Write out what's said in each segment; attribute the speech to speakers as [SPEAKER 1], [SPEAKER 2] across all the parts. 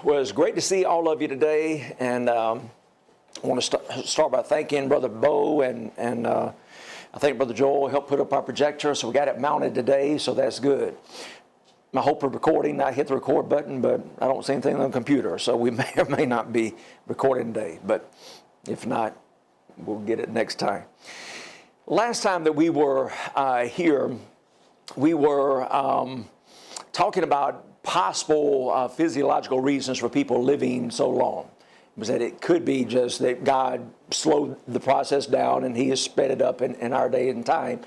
[SPEAKER 1] Well, it's great to see all of you today, and I want to start by thanking Brother Bo and I think Brother Joel helped put up our projector, so we got it mounted today, so that's good. I hope we're recording. I hit the record button, but I don't see anything on the computer, so we may or may not be recording today, but if not, we'll get it next time. Last time that we were here, we were talking about possible physiological reasons for people living so long. It was that it could be just that God slowed the process down and He has sped it up in our day and time.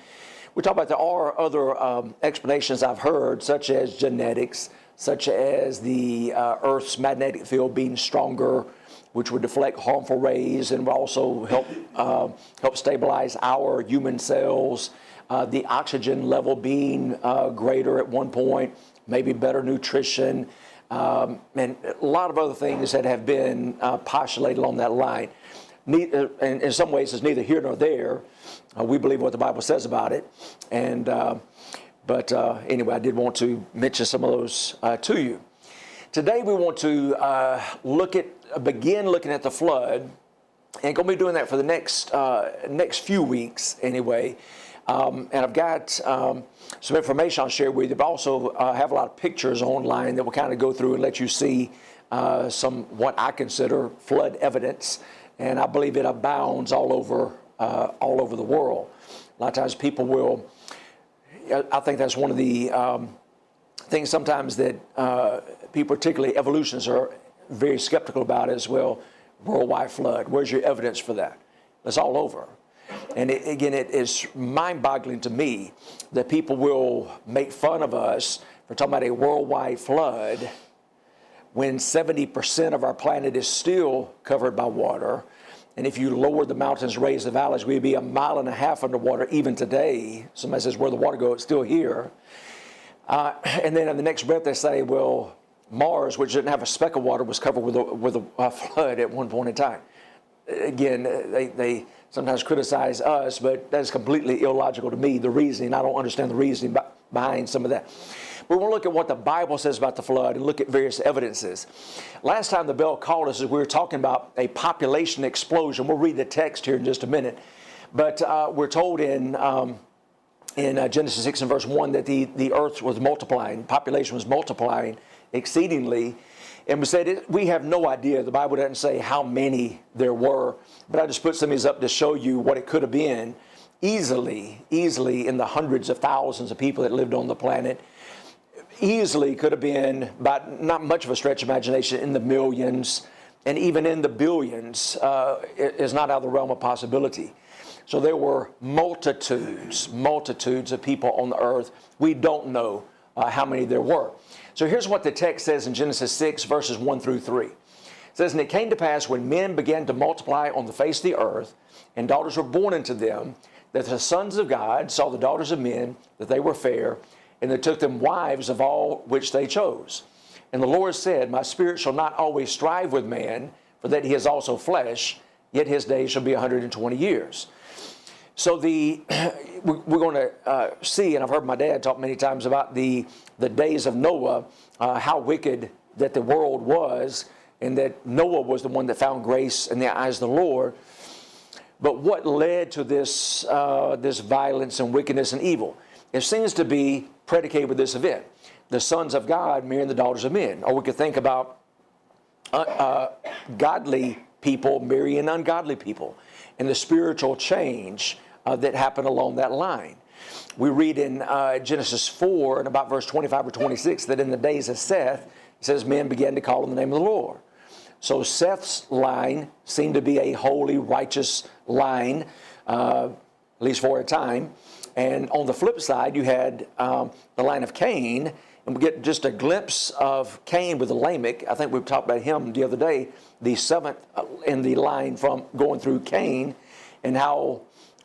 [SPEAKER 1] We talk about there are other explanations I've heard, such as genetics, such as the Earth's magnetic field being stronger, which would deflect harmful rays and will also help stabilize our human cells. The oxygen level being greater at one point, maybe better nutrition, and a lot of other things that have been postulated along that line. And in some ways, it's neither here nor there. We believe what the Bible says about it. And but anyway, I did want to mention some of those to you. Today, we want to begin looking at the flood, and going to be doing that for the next few weeks anyway. And I've got some information I'll share with you, but also have a lot of pictures online that will kind of go through and let you see some what I consider flood evidence, and I believe it abounds all over the world. A lot of times people will. I think that's one of the things sometimes that people, particularly evolutionists, are very skeptical about as well. Worldwide flood. Where's your evidence for that? It's all over. And it is mind-boggling to me that people will make fun of us for talking about a worldwide flood when 70% of our planet is still covered by water. And if you lower the mountains, raise the valleys, we'd be 1.5 miles underwater even today. Somebody says, where the water goes, it's still here. And then in the next breath they say, well, Mars, which didn't have a speck of water, was covered with a flood at one point in time. Again, they sometimes criticize us, but that is completely illogical to me, the reasoning. I don't understand the reasoning behind some of that. But we'll look at what the Bible says about the flood and look at various evidences. Last time the bell called us, we were talking about a population explosion. We'll read the text here in just a minute. But we're told in Genesis 6 and verse 1 that the earth was multiplying, population was multiplying exceedingly. And we said we have no idea. The Bible doesn't say how many there were, but I just put some of these up to show you what it could have been. Easily in the hundreds of thousands of people that lived on the planet. Easily could have been, by not much of a stretch of imagination, in the millions, and even in the billions is not out of the realm of possibility. So there were multitudes of people on the earth. We don't know how many there were. So here's what the text says in Genesis 6, verses 1 through 3. It says, and it came to pass when men began to multiply on the face of the earth, and daughters were born unto them, that the sons of God saw the daughters of men, that they were fair, and they took them wives of all which they chose. And the Lord said, my spirit shall not always strive with man, for that he is also flesh, yet his days shall be 120 years. So we're going to see, and I've heard my dad talk many times about the days of Noah, how wicked that the world was, and that Noah was the one that found grace in the eyes of the Lord. But what led to this violence and wickedness and evil? It seems to be predicated with this event. The sons of God marrying the daughters of men. Or we could think about godly people marrying ungodly people, and the spiritual change that happened along that line. We read in Genesis 4 and about verse 25 or 26 that in the days of Seth, it says men began to call on the name of the Lord. So Seth's line seemed to be a holy, righteous line, at least for a time. And on the flip side, you had the line of Cain, and we get just a glimpse of Cain with Lamech. I think we've talked about him the other day, the seventh in the line from going through Cain, and how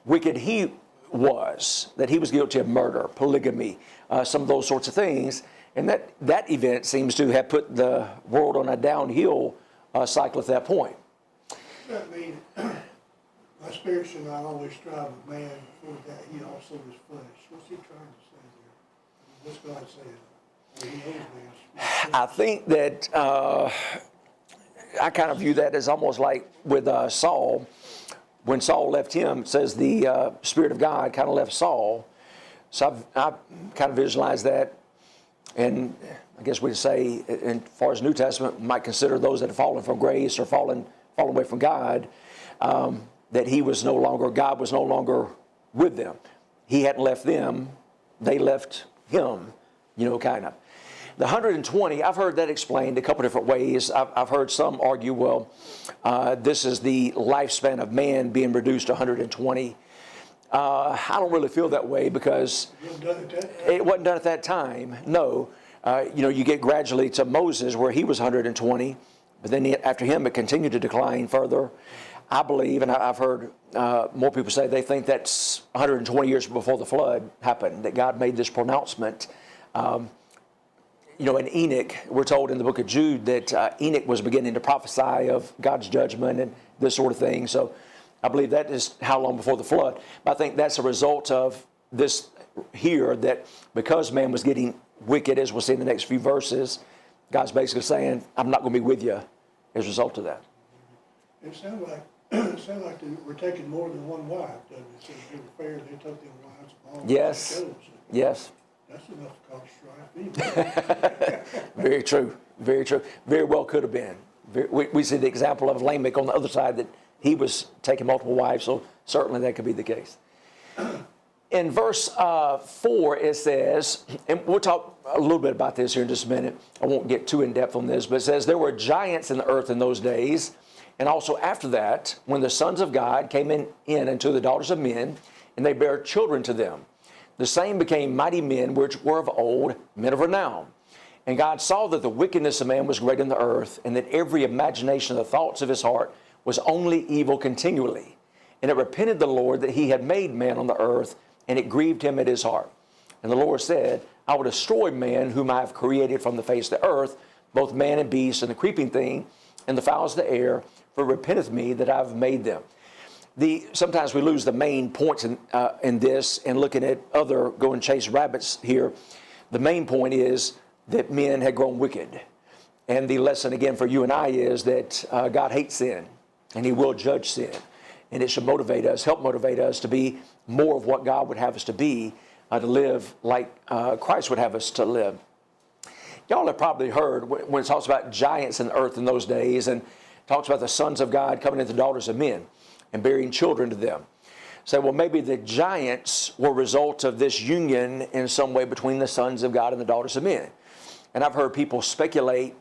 [SPEAKER 1] wicked he was, that he was guilty of murder, polygamy, some of those sorts of things. And that event seems to have put the world on a downhill cycle at that point.
[SPEAKER 2] That means my spirit shall not always strive with man, for that he also is flesh. What's he trying to say there? What's God saying? He knows this.
[SPEAKER 1] I think that I kind of view that as almost like with Saul. When Saul left him, it says the Spirit of God kind of left Saul. So I've kind of visualized that. And I guess we'd say, as far as New Testament, we might consider those that have fallen from grace or fallen away from God, that God was no longer with them. He hadn't left them, they left him, kind of. The 120, I've heard that explained a couple different ways. I've heard some argue, well, this is the lifespan of man being reduced to 120. I don't really feel that way because it wasn't done at that time. No. You get gradually to Moses where he was 120, but then after him it continued to decline further. I believe, and I've heard more people say they think that's 120 years before the flood happened, that God made this pronouncement. In Enoch, we're told in the book of Jude that Enoch was beginning to prophesy of God's judgment and this sort of thing. So I believe that is how long before the flood. But I think that's a result of this here, that because man was getting wicked, as we'll see in the next few verses, God's basically saying, I'm not going to be with you as a result of that.
[SPEAKER 2] It sounded like they were taking more than one wife, doesn't it? So they were fair, they took them wives of all
[SPEAKER 1] Yes.
[SPEAKER 2] shows.
[SPEAKER 1] Yes.
[SPEAKER 2] That's enough to cause strife anyway.
[SPEAKER 1] Very true. Very true. Very well could have been. We see the example of Lamech on the other side, that he was taking multiple wives, so certainly that could be the case. In verse 4, it says, and we'll talk a little bit about this here in just a minute. I won't get too in depth on this, but it says, there were giants in the earth in those days, and also after that, when the sons of God came in unto the daughters of men, and they bare children to them. The same became mighty men which were of old, men of renown. And God saw that the wickedness of man was great in the earth, and that every imagination of the thoughts of his heart was only evil continually. And it repented the Lord that he had made man on the earth, and it grieved him at his heart. And the Lord said, I will destroy man whom I have created from the face of the earth, both man and beast, and the creeping thing, and the fowls of the air, for it repenteth me that I have made them. Sometimes we lose the main points in this, and looking at other go and chase rabbits here. The main point is that men had grown wicked. And the lesson again for you and I is that God hates sin, and he will judge sin. And it should help motivate us to be more of what God would have us to be, to live like Christ would have us to live. Y'all have probably heard when it talks about giants in the earth in those days, and talks about the sons of God coming into the daughters of men and bearing children to them. Say, well, maybe the giants were a result of this union in some way between the sons of God and the daughters of men. And I've heard people speculate,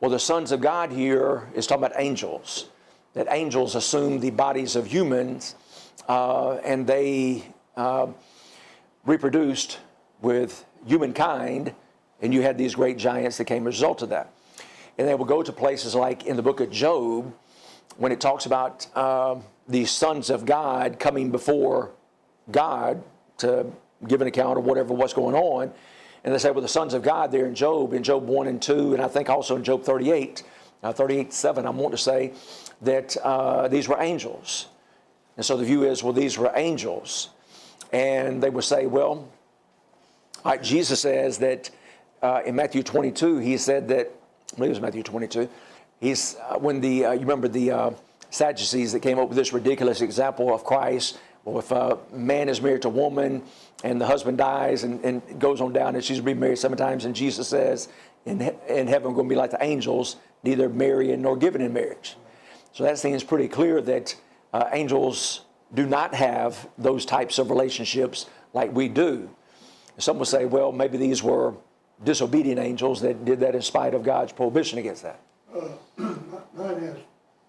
[SPEAKER 1] well, the sons of God here is talking about angels, that angels assume the bodies of humans, and they reproduced with humankind, and you had these great giants that came as a result of that. And they will go to places like in the book of Job, when it talks about the sons of God coming before God to give an account of what's going on. And they say, well, the sons of God there in Job 1 and 2, and I think also in Job 38:7, I'm wanting to say that these were angels. And so the view is, well, these were angels. And they would say, well, like Jesus says that in Matthew 22, he said that, I believe it was Matthew 22, he's when you remember the Sadducees that came up with this ridiculous example of Christ. Well, if a man is married to a woman and the husband dies and goes on down and she's remarried 7 times, and Jesus says in heaven we're going to be like the angels, neither marrying nor giving in marriage. So that seems pretty clear that angels do not have those types of relationships like we do. Some will say, well, maybe these were disobedient angels that did that in spite of God's prohibition against that.
[SPEAKER 2] Mine has,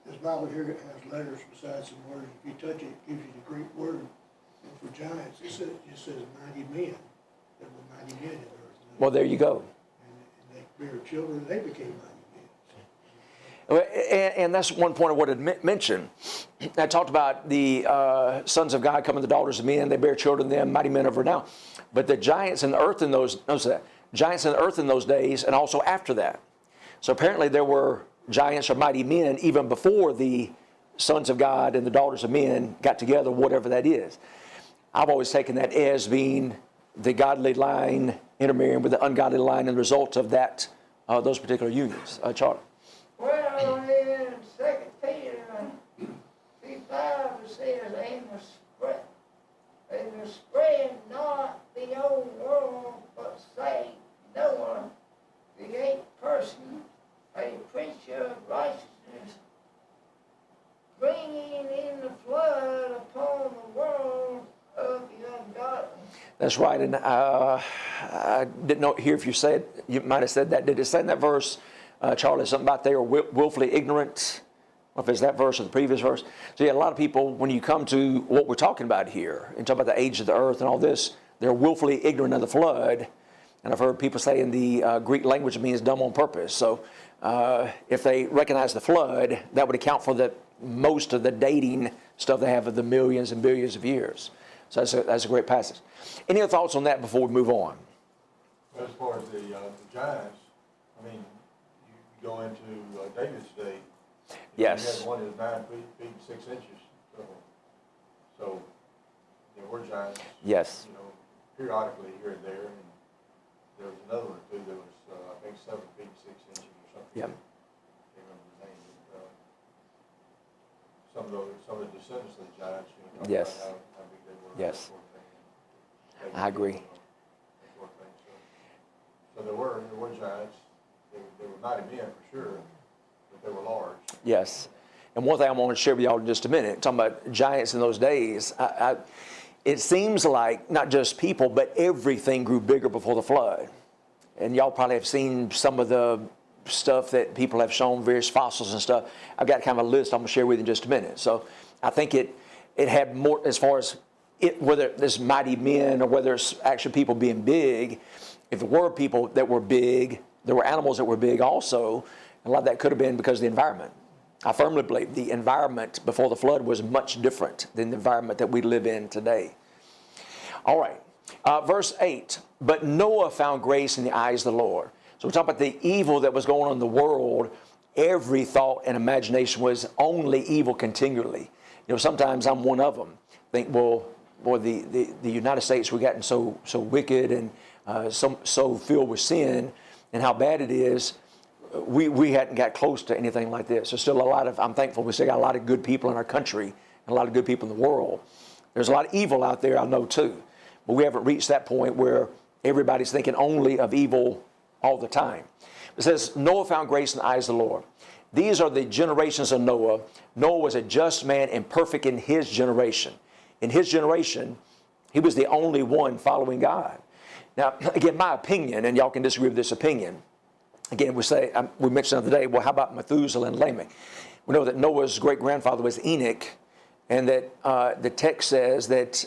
[SPEAKER 2] this Bible here has letters besides some words. If you touch it, it gives you the Greek word. And for giants, it says mighty men. There were mighty men in the earth.
[SPEAKER 1] Well, there you go.
[SPEAKER 2] And they bare children, they became mighty men.
[SPEAKER 1] And that's one point I wanted to mention. I talked about the sons of God coming to the daughters of men. They bear children to them, mighty men of renown. But the giants in the earth in those, notice that, giants in the earth in those days, and also after that. So apparently there were giants or mighty men even before the sons of God and the daughters of men got together, whatever that is. I've always taken that as being the godly line intermarrying with the ungodly line and the result of that, those particular unions. Charlie.
[SPEAKER 3] Well, in 2 Peter 3:5 it says, and the spread not the old world, but say Noah, the eighth person, a preacher of righteousness, bringing in the flood upon the world of the ungodly.
[SPEAKER 1] That's right, and I didn't hear if you might have said that. Did it say in that verse, Charlie, something about they are willfully ignorant? I don't know if it's that verse or the previous verse. So yeah, a lot of people, when you come to what we're talking about here, and talk about the age of the earth and all this, they're willfully ignorant of the flood. And I've heard people say in the Greek language it means dumb on purpose. So if they recognize the flood, that would account for most of the dating stuff they have of the millions and billions of years. So that's a great passage. Any other thoughts on that before we move on?
[SPEAKER 4] As far as the giants, I mean, you go into David's day.
[SPEAKER 1] Yes.
[SPEAKER 4] You had one that was 9 feet and 6 inches. So there were giants.
[SPEAKER 1] Yes.
[SPEAKER 4] Periodically here and there. And there was another one too that was, I think, 7 feet and 6 inches or something.
[SPEAKER 1] Yep.
[SPEAKER 4] I can't remember his name. But, some of the descendants of the giants, talk
[SPEAKER 1] Yes.
[SPEAKER 4] about how big they were.
[SPEAKER 1] Yes.
[SPEAKER 4] That sort of thing.
[SPEAKER 1] I agree.
[SPEAKER 4] That sort of thing. So there were giants. They were mighty men for sure, but they were large.
[SPEAKER 1] Yes. And one thing I want to share with y'all in just a minute, talking about giants in those days, it seems like not just people, but everything grew bigger before the flood. And y'all probably have seen some of the stuff that people have shown, various fossils and stuff. I've got kind of a list I'm going to share with you in just a minute. So I think it had more, as far as whether it's mighty men or whether it's actually people being big. If there were people that were big, there were animals that were big also. A lot of that could have been because of the environment. I firmly believe the environment before the flood was much different than the environment that we live in today. All right, verse 8, but Noah found grace in the eyes of the Lord. So we're talking about the evil that was going on in the world. Every thought and imagination was only evil continually. Sometimes I'm one of them. Think, well, boy, the United States, we've gotten so wicked and so filled with sin and how bad it is. We hadn't got close to anything like this. There's still I'm thankful we still got a lot of good people in our country and a lot of good people in the world. There's a lot of evil out there, I know too. But we haven't reached that point where everybody's thinking only of evil all the time. It says, Noah found grace in the eyes of the Lord. These are the generations of Noah. Noah was a just man and perfect in his generation. In his generation, he was the only one following God. Now, again, my opinion, and y'all can disagree with this opinion. Again, we mentioned the other day, well, how about Methuselah and Lamech? We know that Noah's great-grandfather was Enoch, and that the text says that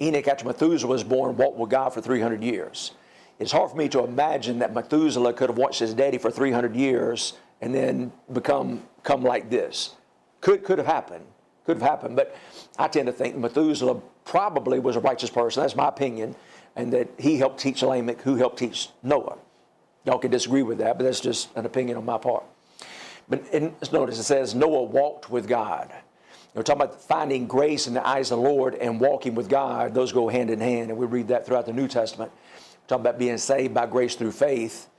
[SPEAKER 1] Enoch, after Methuselah was born, walked with God for 300 years. It's hard for me to imagine that Methuselah could have watched his daddy for 300 years and then come like this. Could have happened. Could have happened. But I tend to think Methuselah probably was a righteous person. That's my opinion. And that he helped teach Lamech, who helped teach Noah. Y'all can disagree with that, but that's just an opinion on my part. But notice it says Noah walked with God. We're talking about finding grace in the eyes of the Lord and walking with God. Those go hand in hand, and we read that throughout the New Testament. We're talking about being saved by grace through faith.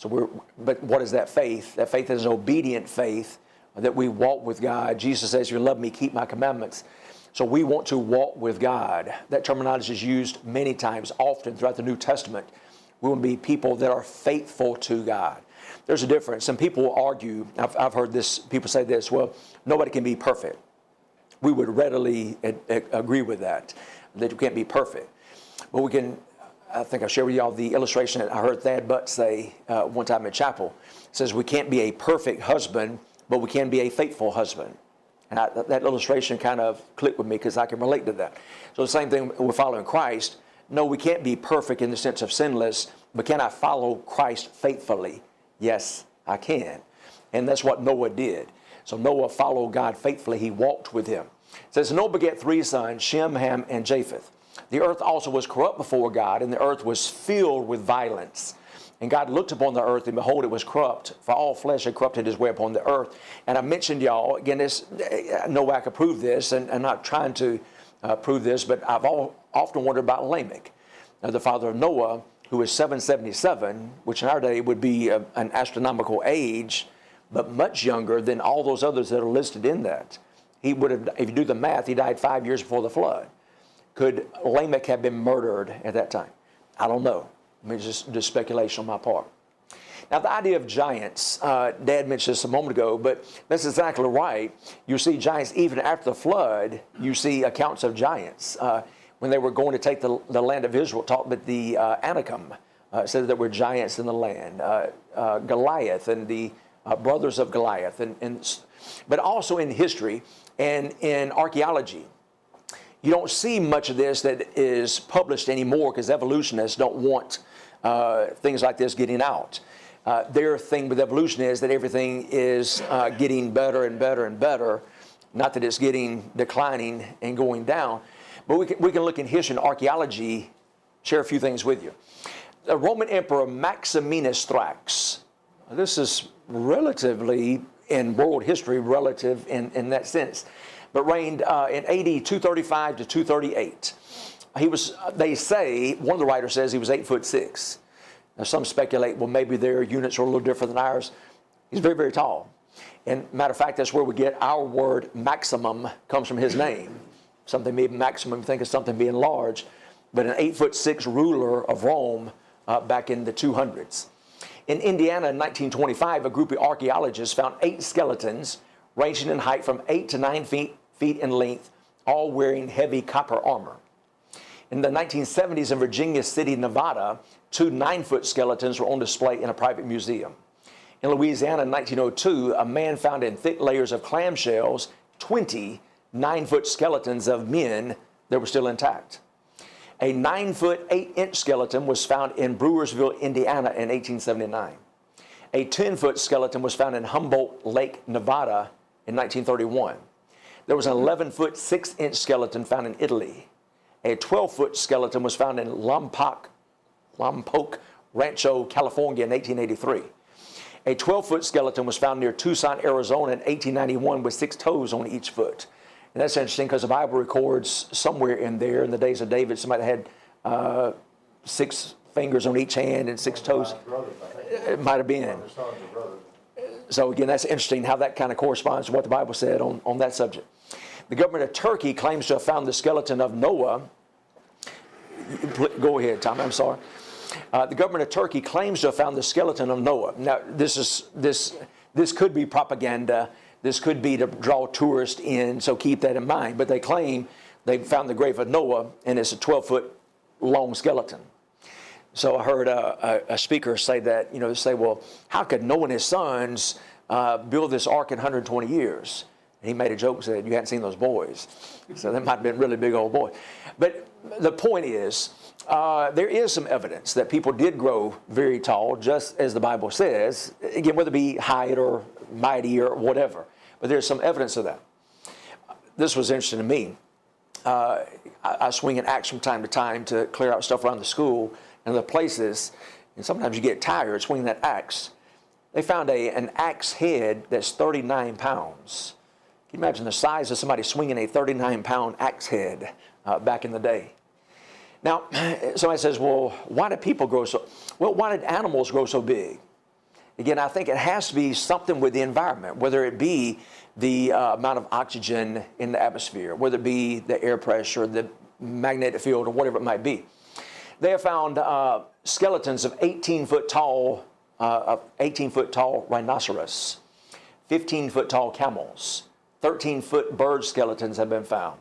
[SPEAKER 1] But what is that faith? That faith is an obedient faith that we walk with God. Jesus says, if you love me, keep my commandments. So we want to walk with God. That terminology is used many times, often throughout the New Testament. We want to be people that are faithful to God. There's a difference. Some people will argue, I've heard this, people say this, well, nobody can be perfect. We would readily agree with that you can't be perfect. But we can, I think I shared with y'all the illustration that I heard Thad Butt say one time in chapel. It says we can't be a perfect husband, but we can be a faithful husband. And that illustration kind of clicked with me because I can relate to that. So the same thing with following Christ. No, we can't be perfect in the sense of sinless, but can I follow Christ faithfully? Yes, I can. And that's what Noah did. So Noah followed God faithfully. He walked with him. It says, Noah begat 3 sons, Shem, Ham, and Japheth. The earth also was corrupt before God, and the earth was filled with violence. And God looked upon the earth, and behold, it was corrupt, for all flesh had corrupted his way upon the earth. And I mentioned y'all, again, no way I could prove this, and I'm not trying to prove this, but I've often wondered about Lamech, the father of Noah, who was 777, which in our day would be an astronomical age, but much younger than all those others that are listed in that. He would have, if you do the math, he died 5 years before the flood. Could Lamech have been murdered at that time? I don't know. I mean, it's just speculation on my part. Now, the idea of giants, Dad mentioned this a moment ago, but that's exactly right. You see giants even after the flood. You see accounts of giants. When they were going to take the land of Israel, talked about the Anakim, said there were giants in the land. Goliath and the brothers of Goliath, but also in history and in archaeology. You don't see much of this that is published anymore because evolutionists don't want things like this getting out. Their thing with evolution is that everything is getting better and better and better, not that it's getting declining and going down. But we can look in history and archaeology, share a few things with you. The Roman Emperor Maximinus Thrax, this is relatively, in world history, relative in that sense, but reigned in AD 235 to 238. He was, they say, one of the writers says he was 8'6". Now some speculate, well, maybe their units are a little different than ours. He's very, very tall. And matter of fact, that's where we get our word maximum comes from his name. Something being maximum, think of something being large, but an 8'6" ruler of Rome back in the 200s. In Indiana in 1925, a group of archaeologists found 8 skeletons ranging in height from 8 to 9 feet in length, all wearing heavy copper armor. In the 1970s in Virginia City, Nevada, 2 9-foot skeletons were on display in a private museum. In Louisiana in 1902, a man found in thick layers of clamshells 20 9-foot skeletons of men that were still intact. A 9-foot 8-inch skeleton was found in Brewersville, Indiana in 1879. A 10-foot skeleton was found in Humboldt Lake, Nevada in 1931. There was an 11-foot 6-inch skeleton found in Italy. A 12-foot skeleton was found in Lompoc Rancho, California in 1883. A 12-foot skeleton was found near Tucson, Arizona in 1891 with 6 toes on each foot. And that's interesting because the Bible records somewhere in there in the days of David, somebody had 6 fingers on each hand and 6 toes. It might have been. So again, that's interesting how that kind of corresponds to what the Bible said on that subject. The government of Turkey claims to have found the skeleton of Noah. Go ahead, Tom, I'm sorry. The government of Turkey claims to have found the skeleton of Noah. Now, this could be propaganda. This could be to draw tourists in, so keep that in mind. But they claim they found the grave of Noah, and it's a 12-foot long skeleton. So I heard a speaker say that, they say, well, how could Noah and his sons build this ark in 120 years? And he made a joke and said, you hadn't seen those boys. So they might have been really big old boys. But the point is, there is some evidence that people did grow very tall, just as the Bible says. Again, whether it be height or mighty or whatever. But there's some evidence of that. This was interesting to me. I swing an axe from time to time to clear out stuff around the school and the places, and sometimes you get tired swinging that axe. They found an axe head that's 39 pounds. Can you imagine the size of somebody swinging a 39-pound axe head back in the day? Now, somebody says, well, why did people grow so? Well, why did animals grow so big? Again, I think it has to be something with the environment, whether it be the amount of oxygen in the atmosphere, whether it be the air pressure, the magnetic field, or whatever it might be. They have found skeletons of 18-foot tall rhinoceros, 15-foot tall camels, 13-foot bird skeletons have been found.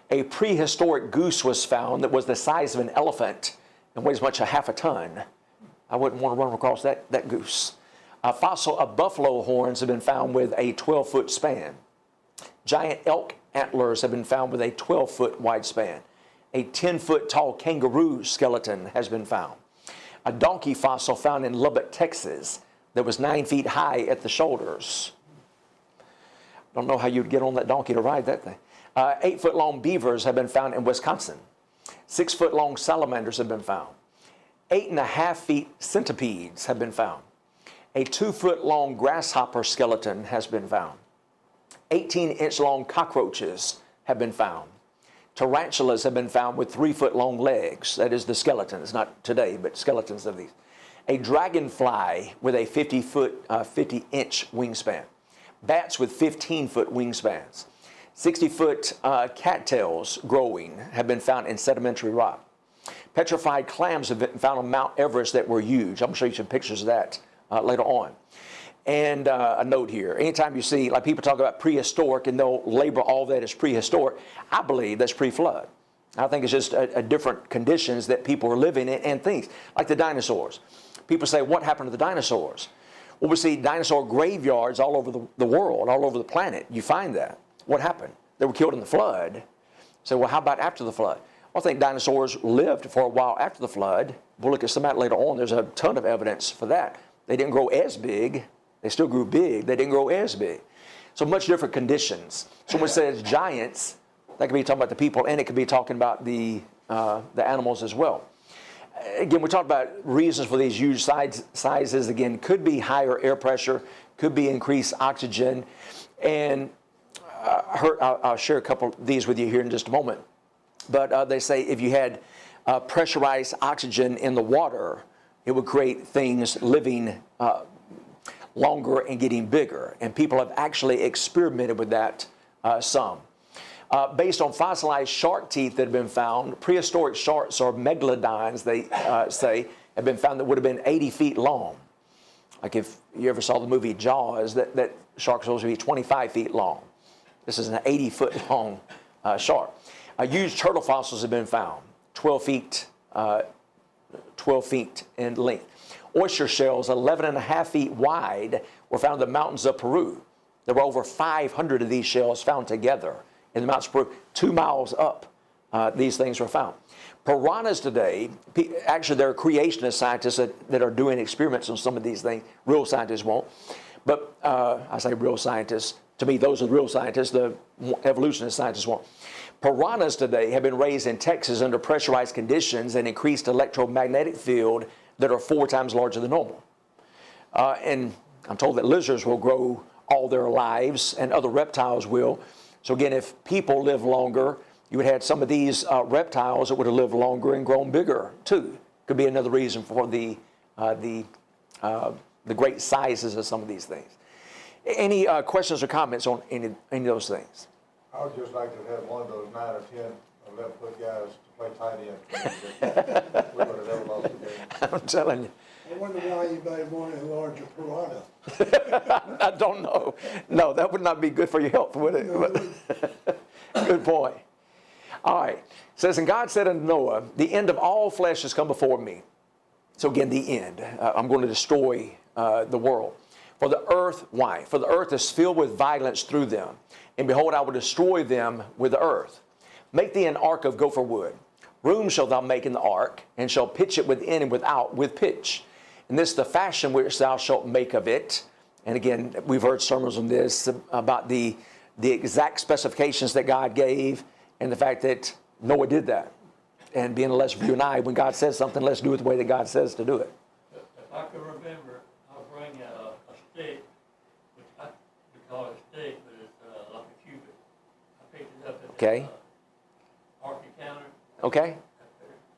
[SPEAKER 1] A prehistoric goose was found that was the size of an elephant and weighs much as half a ton. I wouldn't want to run across that goose. A fossil of buffalo horns have been found with a 12-foot span. Giant elk antlers have been found with a 12-foot wide span. A 10-foot tall kangaroo skeleton has been found. A donkey fossil found in Lubbock, Texas, that was 9 feet high at the shoulders. Don't know how you'd get on that donkey to ride that thing. 8-foot-long beavers have been found in Wisconsin. 6-foot-long salamanders have been found. 8.5-feet centipedes have been found. A 2-foot-long grasshopper skeleton has been found. 18-inch-long cockroaches have been found. Tarantulas have been found with 3-foot long legs. That is the skeletons, not today, but skeletons of these. A dragonfly with a 50-inch wingspan. Bats with 15-foot wingspans. 60-foot cattails growing have been found in sedimentary rock. Petrified clams have been found on Mount Everest that were huge. I'm going to show you some pictures of that later on. And a note here, anytime you see, like people talk about prehistoric and they'll label all that as prehistoric, I believe that's pre-flood. I think it's just a different conditions that people are living in and things, like the dinosaurs. People say, what happened to the dinosaurs? Well, we see dinosaur graveyards all over the world, all over the planet. You find that. What happened? They were killed in the flood. So, well, how about after the flood? Well, I think dinosaurs lived for a while after the flood. We'll look at some of that later on. There's a ton of evidence for that. They didn't grow as big. They still grew big. They didn't grow as big. So much different conditions. So when it says giants, that could be talking about the people, and it could be talking about the animals as well. Again, we talked about reasons for these huge sizes. Again, could be higher air pressure, could be increased oxygen. And I'll share a couple of these with you here in just a moment. But they say if you had pressurized oxygen in the water, it would create things living longer and getting bigger. And people have actually experimented with that some. Based on fossilized shark teeth that have been found, prehistoric sharks or megalodons, they say, have been found that would have been 80 feet long. Like if you ever saw the movie Jaws, that shark was supposed to be 25 feet long. This is an 80-foot-long shark. Huge turtle fossils have been found, 12 feet in length. Oyster shells, 11.5 feet wide, were found in the mountains of Peru. There were over 500 of these shells found together in the mountains of Peru. 2 miles up, these things were found. Piranhas today, actually there are creationist scientists that are doing experiments on some of these things. Real scientists won't. But I say real scientists. To me, those are the real scientists. The evolutionist scientists won't. Piranhas today have been raised in Texas under pressurized conditions and increased electromagnetic field that are 4 times larger than normal. And I'm told that lizards will grow all their lives and other reptiles will. So again, if people live longer, you would have some of these reptiles that would have lived longer and grown bigger too. Could be another reason for the great sizes of some of these things. Any questions or comments on any of those things?
[SPEAKER 4] I would just like to have one of those 9 or 10 11-foot guys to play tight end. We would have never lost the game.
[SPEAKER 1] I'm telling you.
[SPEAKER 2] I wonder why anybody wanted a larger piranha.
[SPEAKER 1] I don't know. No, that would not be good for your health, would it? Good point. All right. It says, and God said unto Noah, the end of all flesh has come before me. So again, the end. I'm going to destroy the world. For the earth, why? For the earth is filled with violence through them. And behold, I will destroy them with the earth. Make thee an ark of gopher wood. Room shalt thou make in the ark, and shalt pitch it within and without with pitch. And this is the fashion which thou shalt make of it. And again, we've heard sermons on this about the exact specifications that God gave and the fact that Noah did that. And being a lesson for you and I, when God says something, let's do it the way that God says to do it.
[SPEAKER 5] If I can remember, I'll bring a stick, which we call it a stick, but it's like a cubit. I picked it up at
[SPEAKER 1] Okay.
[SPEAKER 5] the Arctic counter.
[SPEAKER 1] Okay?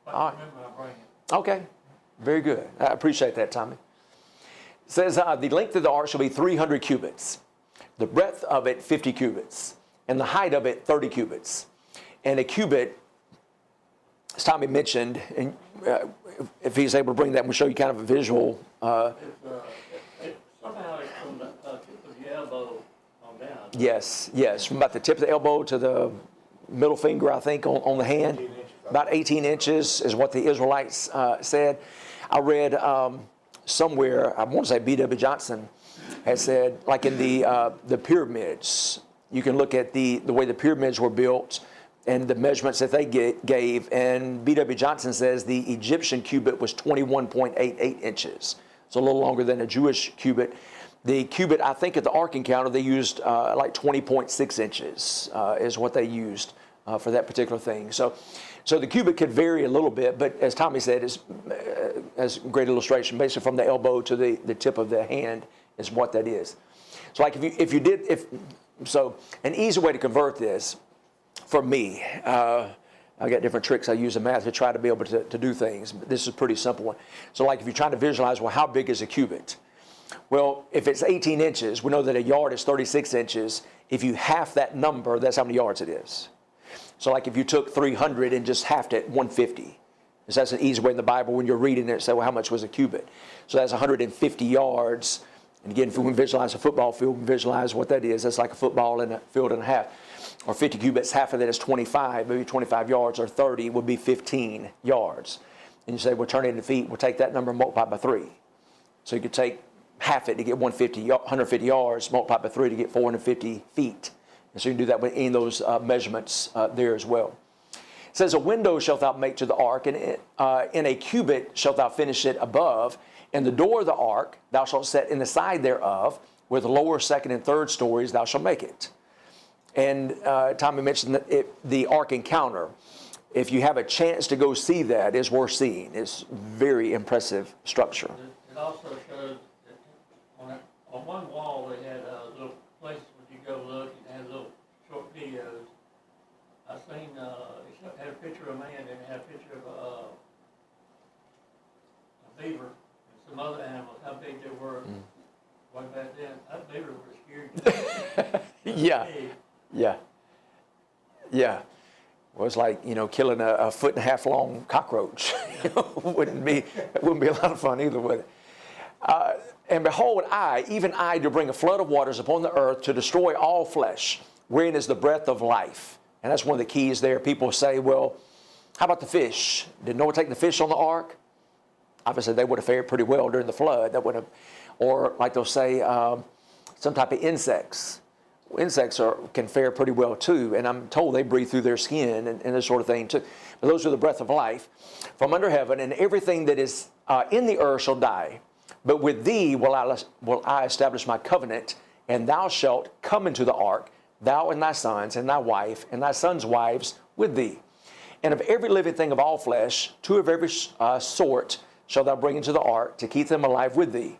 [SPEAKER 5] If
[SPEAKER 1] All
[SPEAKER 5] I
[SPEAKER 1] right.
[SPEAKER 5] can remember, I'll bring it.
[SPEAKER 1] Okay. Very good. I appreciate that, Tommy. It says, the length of the ark shall be 300 cubits, the breadth of it 50 cubits, and the height of it 30 cubits. And a cubit, as Tommy mentioned, and if he's able to bring that, we'll show you kind of a visual.
[SPEAKER 5] Somehow it's from the tip of your elbow on down.
[SPEAKER 1] Yes, from about the tip of the elbow to the middle finger, I think, on the hand. About 18 inches is what the Israelites said. I read somewhere, I want to say B.W. Johnson had said, like in the pyramids, you can look at the way the pyramids were built and the measurements that they gave. And B.W. Johnson says the Egyptian cubit was 21.88 inches. It's a little longer than a Jewish cubit. The cubit, I think at the Ark Encounter, they used like 20.6 inches is what they used for that particular thing. So the cubit could vary a little bit, but as Tommy said, it's as a great illustration, basically from the elbow to the tip of the hand is what that is. So like so an easy way to convert this, for me. I got different tricks I use in math to try to be able to do things. But this is a pretty simple one. So like if you're trying to visualize, well, how big is a cubit? Well, if it's 18 inches, we know that a yard is 36 inches. If you half that number, that's how many yards it is. So like if you took 300 and just halved it, 150. So that's an easy way in the Bible when you're reading it, say, well, how much was a cubit? So that's 150 yards. And again, if we can visualize a football field, we can visualize what that is. That's like a football in a field and a half. Or 50 cubits, half of that is 25, maybe 25 yards, or 30 would be 15 yards. And you say, well, turn it into feet. We'll take that number and multiply by 3. So you could take half it to get 150 yards, multiply by 3 to get 450 feet. And so you can do that with any of those measurements there as well. It says, a window shalt thou make to the ark, and in a cubit shalt thou finish it above. And the door of the ark thou shalt set in the side thereof, with the lower, second, and third stories thou shalt make it. And Tommy mentioned that the Ark Encounter. If you have a chance to go see that, it's worth seeing. It's very impressive structure.
[SPEAKER 5] It also shows that on one wall they had little places where you go look and had little short videos. I seen it had a picture of a man and it had a picture of a beaver and some other animals, how big they were. Way back then, that beaver was scary.
[SPEAKER 1] Yeah. Yeah. Yeah. Well, it's like, killing a 1.5 foot long cockroach. wouldn't be a lot of fun either, would it? And behold, even I, do bring a flood of waters upon the earth to destroy all flesh, wherein is the breath of life. And that's one of the keys there. People say, well, how about the fish? Did Noah take the fish on the ark? Obviously, they would have fared pretty well during the flood. That would have, or like they'll say, some type of insects. Insects can fare pretty well too, and I'm told they breathe through their skin and this sort of thing too. But those are the breath of life from under heaven, and everything that is in the earth shall die. But with thee will I establish my covenant, and thou shalt come into the ark, thou and thy sons, and thy wife, and thy sons' wives with thee. And of every living thing of all flesh, 2 of every sort shalt thou bring into the ark, to keep them alive with thee.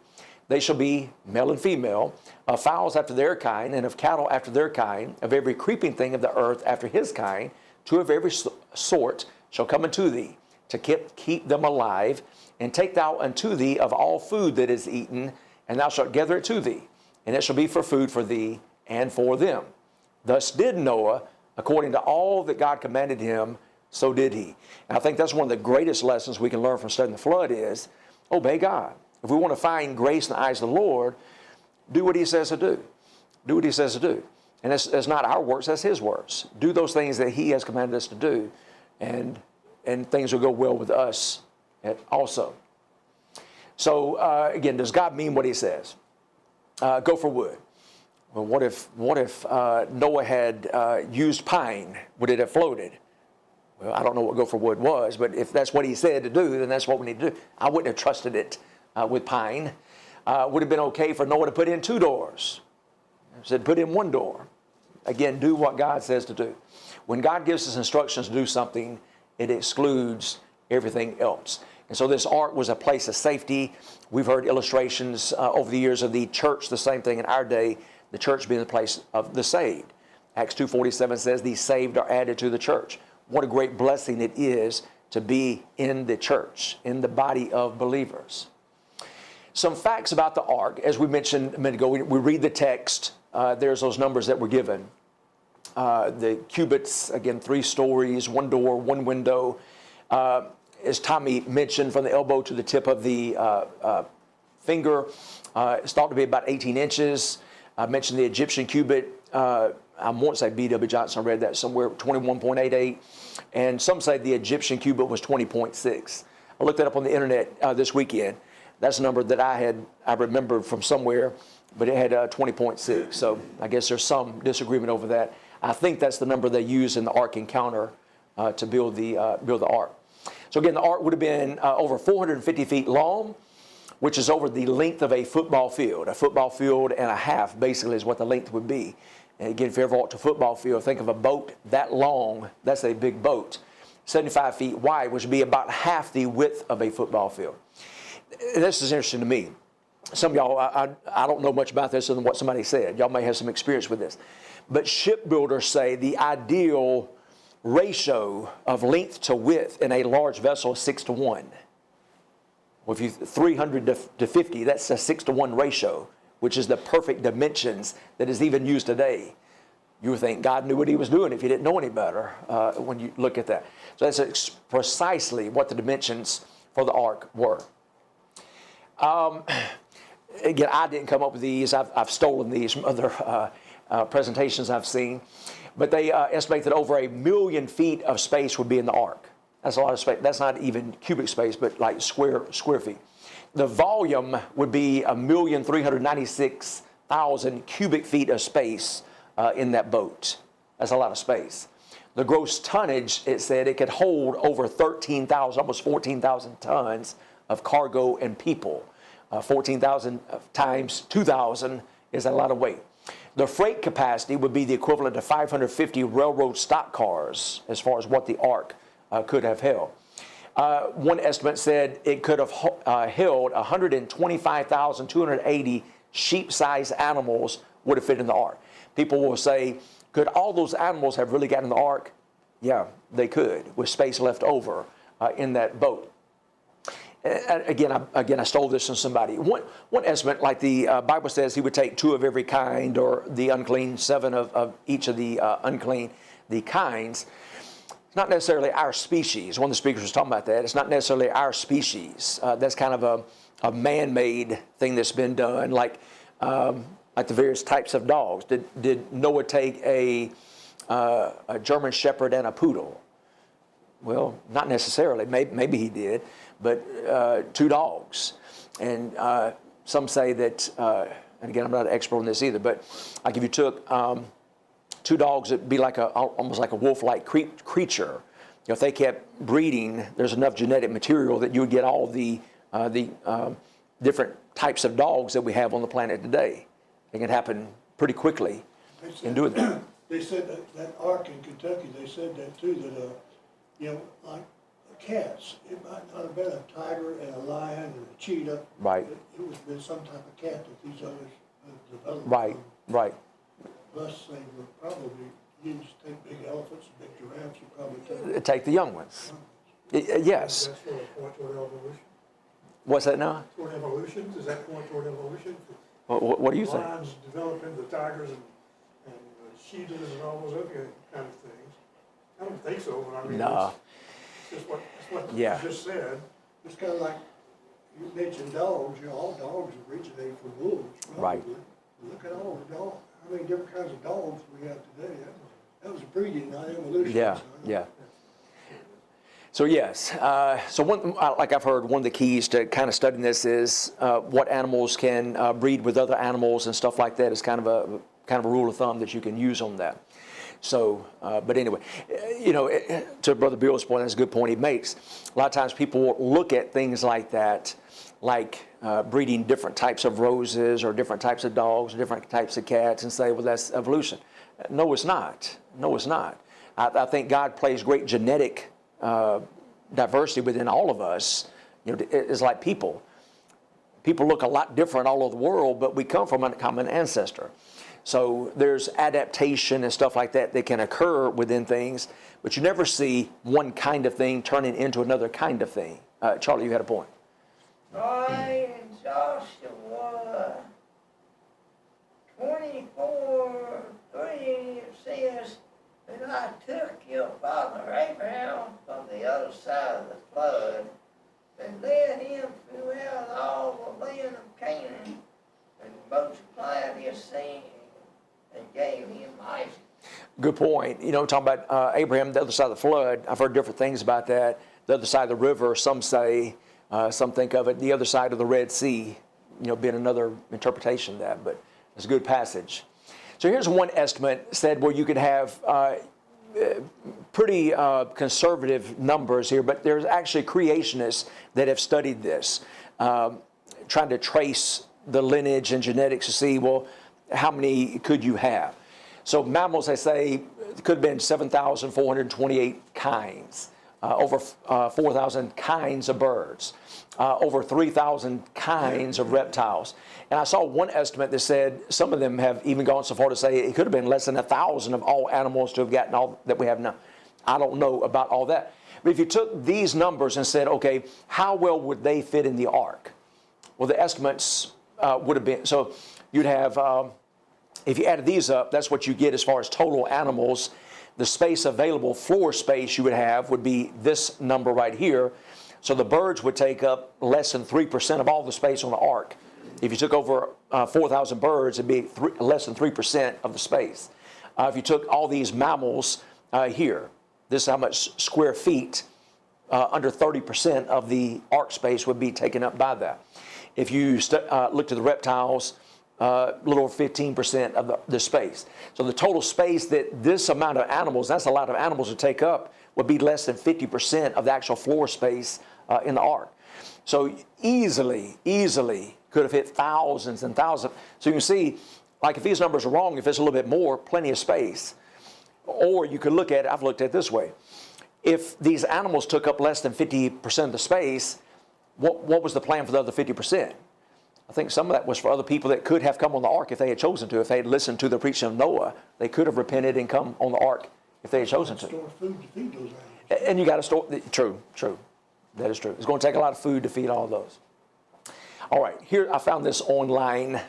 [SPEAKER 1] They shall be male and female, of fowls after their kind, and of cattle after their kind, of every creeping thing of the earth after his kind. 2 of every sort shall come unto thee, to keep them alive. And take thou unto thee of all food that is eaten, and thou shalt gather it to thee, and it shall be for food for thee and for them. Thus did Noah, according to all that God commanded him, so did he. And I think that's one of the greatest lessons we can learn from studying the flood is, obey God. If we want to find grace in the eyes of the Lord, do what he says to do. Do what he says to do. And it's not our works, that's his works. Do those things that he has commanded us to do, and things will go well with us also. So again, does God mean what he says? Go for wood. Well, what if Noah had used pine? Would it have floated? Well, I don't know what go for wood was, but if that's what he said to do, then that's what we need to do. I wouldn't have trusted it with pine. Would have been okay for Noah to put in 2 doors. He said, put in 1 door. Again, do what God says to do. When God gives us instructions to do something, it excludes everything else. And so this ark was a place of safety. We've heard illustrations over the years of the church, the same thing in our day, the church being the place of the saved. Acts 2:47 says, the saved are added to the church. What a great blessing it is to be in the church, in the body of believers. Some facts about the ark, as we mentioned a minute ago, we read the text, there's those numbers that were given. The cubits, again, 3 stories, 1 door, 1 window. As Tommy mentioned, from the elbow to the tip of the finger, it's thought to be about 18 inches. I mentioned the Egyptian cubit. I won't say B.W. Johnson, I read that somewhere, 21.88. And some say the Egyptian cubit was 20.6. I looked that up on the internet this weekend. That's a number that I remembered from somewhere, but it had 20.6. So I guess there's some disagreement over that. I think that's the number they used in the Ark Encounter to build the ark. So again, the ark would have been over 450 feet long, which is over the length of a football field. A football field and a half basically is what the length would be. And again, if you ever walked a football field, think of a boat that long, that's a big boat. 75 feet wide, which would be about half the width of a football field. This is interesting to me. Some of y'all, I don't know much about this other than what somebody said. Y'all may have some experience with this. But shipbuilders say the ideal ratio of length to width in a large vessel is 6:1. Well, if you 300 to 50, that's a 6:1 ratio, which is the perfect dimensions that is even used today. You would think God knew what he was doing if he didn't know any better when you look at that. So that's precisely what the dimensions for the ark were. Again, I didn't come up with these. I've stolen these from other presentations I've seen. But they estimate that over 1 million feet of space would be in the ark. That's a lot of space. That's not even cubic space, but like square feet. The volume would be 1,396,000 cubic feet of space in that boat. That's a lot of space. The gross tonnage, it said it could hold over 13,000, almost 14,000 tons of cargo and people. 14,000 times 2,000 is a lot of weight. The freight capacity would be the equivalent to 550 railroad stock cars as far as what the ark could have held. One estimate said it could have held 125,280 sheep-sized animals would have fit in the ark. People will say, could all those animals have really gotten in the ark? Yeah, they could, with space left over in that boat. Again, I stole this from somebody. One estimate, like the Bible says, he would take 2 of every kind, or the unclean, 7 of each of the unclean, the kinds. It's not necessarily our species. One of the speakers was talking about that. It's not necessarily our species. That's kind of a man-made thing that's been done, like the various types of dogs. Did Noah take a German Shepherd and a Poodle? Well, not necessarily. Maybe he did. But 2 dogs. And some say that, and again, I'm not an expert on this either, but like if you took 2 dogs, it'd be like almost like a wolf-like creature. If they kept breeding, there's enough genetic material that you would get all the different types of dogs that we have on the planet today. It can happen pretty quickly in doing that.
[SPEAKER 2] They said that ark in Kentucky, they said that too, that, like cats, it might not have been a tiger and a lion and a cheetah.
[SPEAKER 1] Right.
[SPEAKER 2] It was been some type of cat that these others have developed.
[SPEAKER 1] Right.
[SPEAKER 2] Thus, they would probably, you just take big elephants and big giraffes, you probably
[SPEAKER 1] Take the young ones. Yes.
[SPEAKER 6] That's sort of point toward evolution.
[SPEAKER 1] What's that now?
[SPEAKER 6] Toward evolution, does that point toward evolution?
[SPEAKER 1] What do you think?
[SPEAKER 6] Lions develop into tigers and cheetahs and all those other kind of things. I don't think so, but I mean,
[SPEAKER 1] No.
[SPEAKER 6] it's what
[SPEAKER 1] Yeah.
[SPEAKER 6] you just said.
[SPEAKER 2] It's kind of like, you mentioned dogs, all dogs originate from wolves, probably.
[SPEAKER 1] Right.
[SPEAKER 2] Look at all the dogs, how many different kinds of dogs we have today. That was breeding, not evolution.
[SPEAKER 1] Yeah. So yes, so like I've heard, one of the keys to kind of studying this is what animals can breed with other animals and stuff like that is kind of a rule of thumb that you can use on that. So, but anyway, to Brother Bill's point, that's a good point he makes. A lot of times people will look at things like that, like breeding different types of roses or different types of dogs, different types of cats, and say, well, that's evolution. No, it's not. No, it's not. I think God plays great genetic diversity within all of us. It's like people. People look a lot different all over the world, but we come from a common ancestor. So there's adaptation and stuff like that can occur within things, but you never see one kind of thing turning into another kind of thing. Charlie, you had a point.
[SPEAKER 3] I in Joshua 24:3, it says that I took your father Abraham from the other side of the flood and led him throughout all the land of Canaan and multiplied his seed and gave him Isaac.
[SPEAKER 1] Good point. Talking about Abraham, the other side of the flood, I've heard different things about that. The other side of the river, some say, some think of it, the other side of the Red Sea, being another interpretation of that, but it's a good passage. So here's one estimate said where you could have pretty conservative numbers here, but there's actually creationists that have studied this, trying to trace the lineage and genetics to see, well, how many could you have? So mammals, they say, could have been 7,428 kinds, over 4,000 kinds of birds, over 3,000 kinds of reptiles. And I saw one estimate that said some of them have even gone so far to say it could have been less than 1,000 of all animals to have gotten all that we have now. I don't know about all that. But if you took these numbers and said, okay, how well would they fit in the ark? Well, the estimates would have been, so you'd have, if you added these up, that's what you get as far as total animals. The space available, floor space you would have, would be this number right here. So the birds would take up less than 3% of all the space on the ark. If you took over 4,000 birds, it'd be less than 3% of the space. If you took all these mammals here, this is how much square feet, under 30% of the ark space would be taken up by that. If you looked at the reptiles, a little over 15% of the space. So the total space that this amount of animals, that's a lot of animals to take up, would be less than 50% of the actual floor space in the ark. So easily could have hit thousands and thousands. So you can see, like if these numbers are wrong, if it's a little bit more, plenty of space. Or you could look at it, I've looked at it this way. If these animals took up less than 50% of the space, what was the plan for the other 50%? I think some of that was for other people that could have come on the ark if they had chosen to. If they had listened to the preaching of Noah, they could have repented and come on the ark if they had chosen to.
[SPEAKER 2] Store food to feed those animals.
[SPEAKER 1] And you got to store, true. That is true. It's going to take a lot of food to feed all those. All right, here I found this online,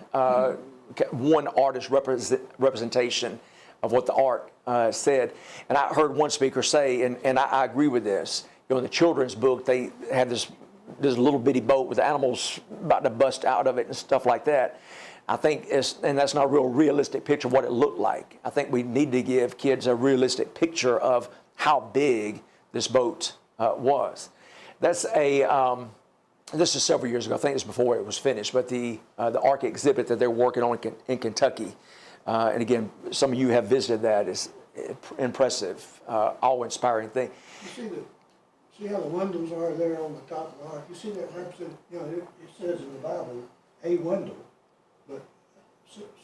[SPEAKER 1] one artist representation of what the ark said. And I heard one speaker say, and I agree with this, in the children's book, they have this little bitty boat with the animals about to bust out of it and stuff like that. I think and that's not a real realistic picture of what it looked like. I think we need to give kids a realistic picture of how big this boat was. That's this is several years ago. I think it's before it was finished, but the ark exhibit that they're working on in Kentucky. And again, some of you have visited that. It's impressive, awe-inspiring thing.
[SPEAKER 2] You see how the windows are there on the top of the ark? You see that represent, it says in the Bible, a window, but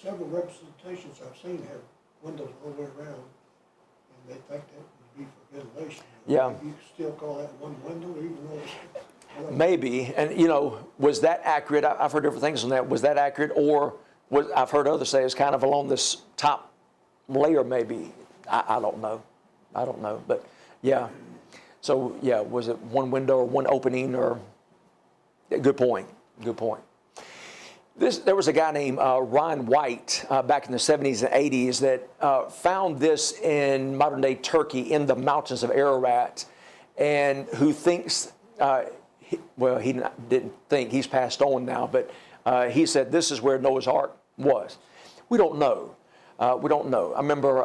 [SPEAKER 2] several representations I've seen have windows all the way around, and they think that would be for ventilation.
[SPEAKER 1] Yeah.
[SPEAKER 2] You could still call that one window, even though it's...
[SPEAKER 1] Maybe, and was that accurate? I've heard different things on that. Was that accurate, or I've heard others say it's kind of along this top layer maybe. I don't know. But yeah. So yeah, was it one window or one opening or? Good point. There was a guy named Ron White back in the 70s and 80s that found this in modern day Turkey in the mountains of Ararat, and who thinks, he didn't think, he's passed on now, but he said this is where Noah's Ark was. We don't know. I remember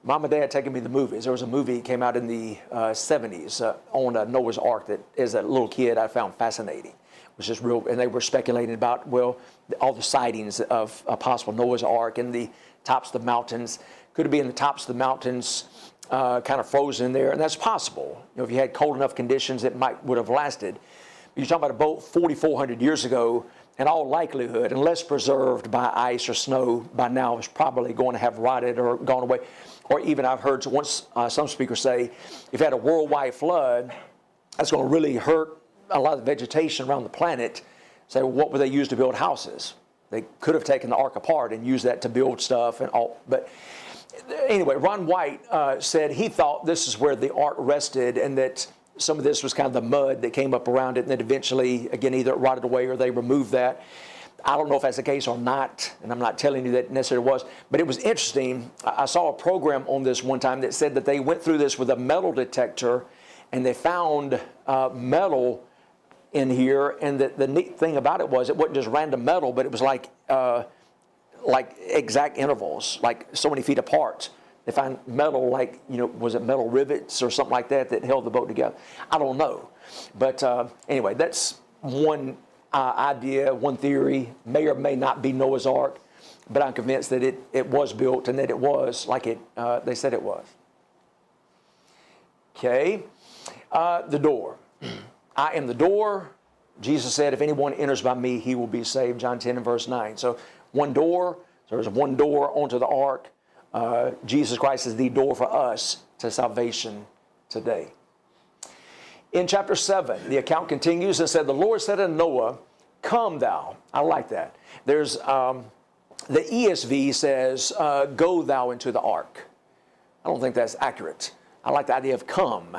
[SPEAKER 1] Mom and Dad taking me to the movies. There was a movie that came out in the 70s on Noah's Ark that, as a little kid, I found fascinating. It was just real, and they were speculating about, all the sightings of a possible Noah's Ark in the tops of the mountains. Could it be in the tops of the mountains, kind of frozen in there? And that's possible. If you had cold enough conditions, it would have lasted. You're talking about a boat 4,400 years ago. In all likelihood, unless preserved by ice or snow, by now it's probably going to have rotted or gone away. Or even I've heard some speakers say, if you had a worldwide flood, that's going to really hurt a lot of the vegetation around the planet. Say, what would they use to build houses? They could have taken the ark apart and used that to build stuff and all. But anyway, Ron White said he thought this is where the ark rested, and that some of this was kind of the mud that came up around it, and then eventually, again, either it rotted away or they removed that. I don't know if that's the case or not, and I'm not telling you that necessarily was, but it was interesting. I saw a program on this one time that said that they went through this with a metal detector, and they found metal in here, and the neat thing about it was it wasn't just random metal, but it was like exact intervals, like so many feet apart. They find metal, like, was it metal rivets or something like that held the boat together? I don't know. But anyway, that's one idea, one theory. May or may not be Noah's Ark, but I'm convinced that it was built and that it was like they said it was. Okay, the door. I am the door. Jesus said, if anyone enters by me, he will be saved. John 10 and verse 9. So one door. So there's one door onto the ark. Jesus Christ is the door for us to salvation today. In chapter 7, the account continues and said, the Lord said to Noah, come thou. I like that. There's, the ESV says, go thou into the ark. I don't think that's accurate. I like the idea of come.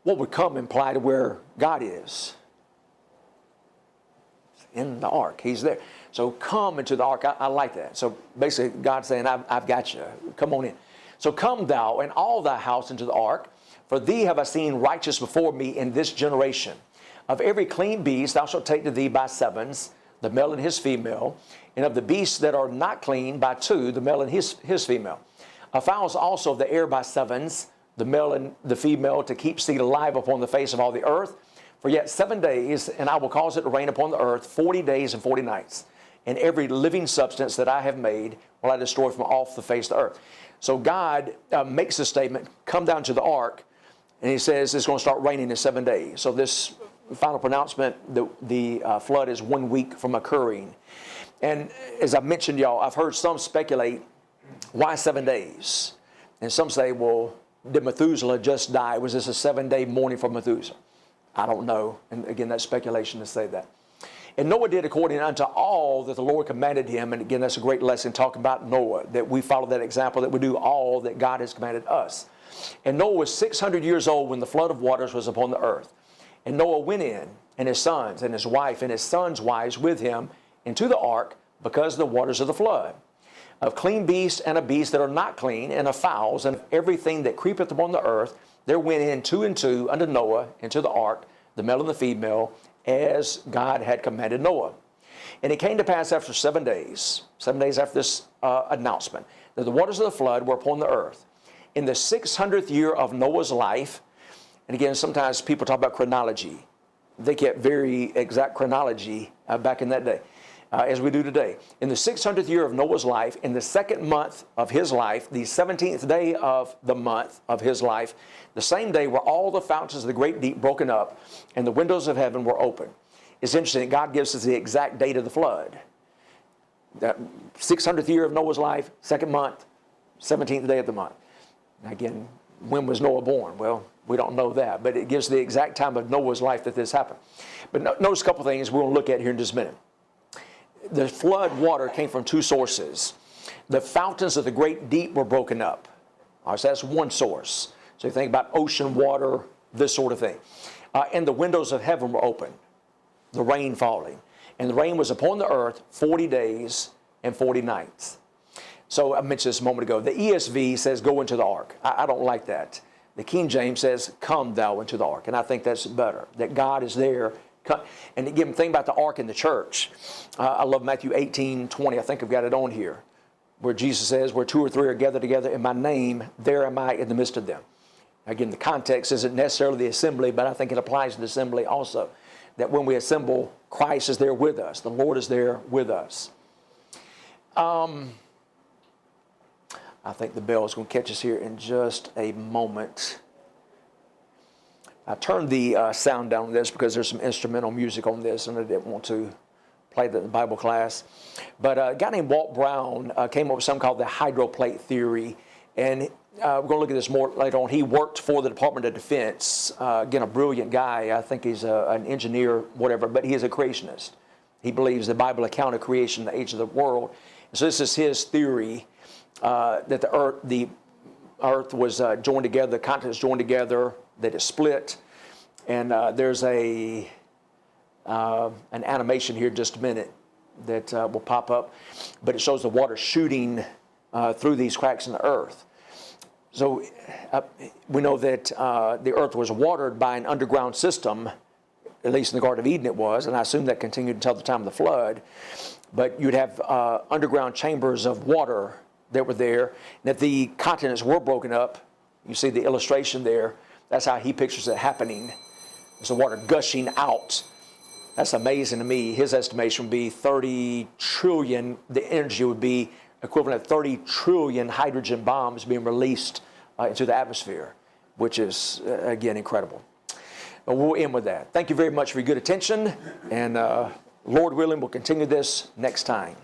[SPEAKER 1] What would come imply to where God is? In the ark. He's there. So come into the ark. I like that. So basically God's saying, I've got you. Come on in. So come thou and all thy house into the ark, for thee have I seen righteous before me in this generation. Of every clean beast thou shalt take to thee by sevens, the male and his female, and of the beasts that are not clean by two, the male and his female. Of fowls also of the air by sevens, the male and the female, to keep seed alive upon the face of all the earth. For yet 7 days, and I will cause it to rain upon the earth 40 days and 40 nights. And every living substance that I have made will I destroy from off the face of the earth. So God makes the statement, come down to the ark, and he says it's going to start raining in 7 days. So this final pronouncement, the flood is 1 week from occurring. And as I mentioned, y'all, I've heard some speculate, why 7 days? And some say, well, did Methuselah just die? Was this a 7-day mourning for Methuselah? I don't know. And again, that's speculation to say that. And Noah did according unto all that the Lord commanded him. And again, that's a great lesson talking about Noah, that we follow that example, that we do all that God has commanded us. And Noah was 600 years old when the flood of waters was upon the earth. And Noah went in, and his sons and his wife and his sons' wives with him into the ark, because of the waters of the flood. Of clean beasts and of beasts that are not clean, and of fowls, and of everything that creepeth upon the earth, there went in 2 and 2 unto Noah into the ark, the male and the female, as God had commanded Noah. And it came to pass after 7 days, 7 days after this announcement, that the waters of the flood were upon the earth. In the 600th year of Noah's life, and again, sometimes people talk about chronology. They kept very exact chronology back in that day, as we do today. In the 600th year of Noah's life, in the 2nd month of his life, the 17th day of the month of his life, the same day were all the fountains of the great deep broken up, and the windows of heaven were open. It's interesting that God gives us the exact date of the flood. That 600th year of Noah's life, 2nd month, 17th day of the month. Again, when was Noah born? Well, we don't know that, but it gives the exact time of Noah's life that this happened. But notice a couple things we'll look at here in just a minute. The flood water came from 2 sources. The fountains of the great deep were broken up. All right, so that's one source. So you think about ocean water, this sort of thing. And the windows of heaven were open, the rain falling. And the rain was upon the earth 40 days and 40 nights. So I mentioned this a moment ago. The ESV says, go into the ark. I don't like that. The King James says, come thou into the ark. And I think that's better, that God is there. And again, think about the ark in the church. I love Matthew 18:20. I think I've got it on here, where Jesus says, where 2 or 3 are gathered together in my name, there am I in the midst of them. Again, the context isn't necessarily the assembly, but I think it applies to the assembly also. That when we assemble, Christ is there with us. The Lord is there with us. I think the bell is going to catch us here in just a moment. I turned the sound down on this because there's some instrumental music on this, and I didn't want to play that in Bible class. But a guy named Walt Brown came up with something called the hydroplate theory. And we're going to look at this more later on. He worked for the Department of Defense. Again, a brilliant guy. I think he's an engineer, whatever, but he is a creationist. He believes the Bible account of creation, the age of the world. And so this is his theory. That the earth was joined together, the continents joined together, that it split. And there's an animation here in just a minute that will pop up, but it shows the water shooting through these cracks in the earth. So we know that the earth was watered by an underground system, at least in the Garden of Eden it was, and I assume that continued until the time of the flood. But you'd have underground chambers of water that were there, and that the continents were broken up. You see the illustration there. That's how he pictures it happening. There's the water gushing out. That's amazing to me. His estimation would be 30 trillion, the energy would be equivalent of 30 trillion hydrogen bombs being released into the atmosphere, which is, again, incredible. But we'll end with that. Thank you very much for your good attention, and Lord willing, we'll continue this next time.